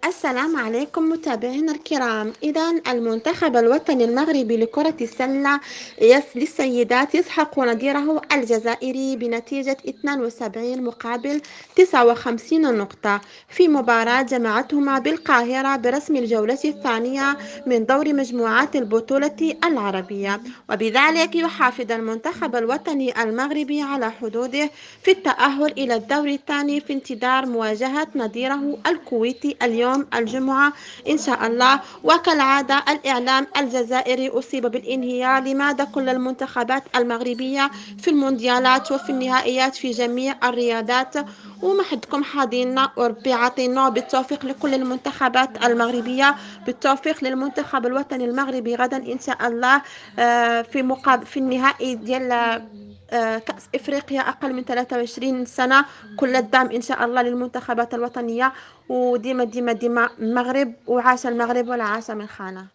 السلام عليكم متابعينا الكرام. إذا المنتخب الوطني المغربي لكرة السلة للسيدات يسحق نظيره الجزائري بنتيجة 72 مقابل 59 نقطة في مباراة جمعتهما بالقاهرة برسم الجولة الثانية من دور مجموعات البطولة العربية، وبذلك يحافظ المنتخب الوطني المغربي على حظوظه في التأهل إلى الدور الثاني في انتظار مواجهة نظيره الكويتي اليوم الجمعة إن شاء الله. وكالعادة الإعلام الجزائري أصيب بالانهيار. لماذا كل المنتخبات المغربية في المونديالات وفي النهائيات في جميع الرياضات وما حدكم حاضينا؟ وربي عاطينا بالتوفيق لكل المنتخبات المغربية، بالتوفيق للمنتخب الوطني المغربي غدا إن شاء الله في النهائي ديال كأس إفريقيا أقل من 23 سنة. كل الدعم إن شاء الله للمنتخبات الوطنية، وديما ديما ديما المغرب، وعاش المغرب ولا عاش من خانه.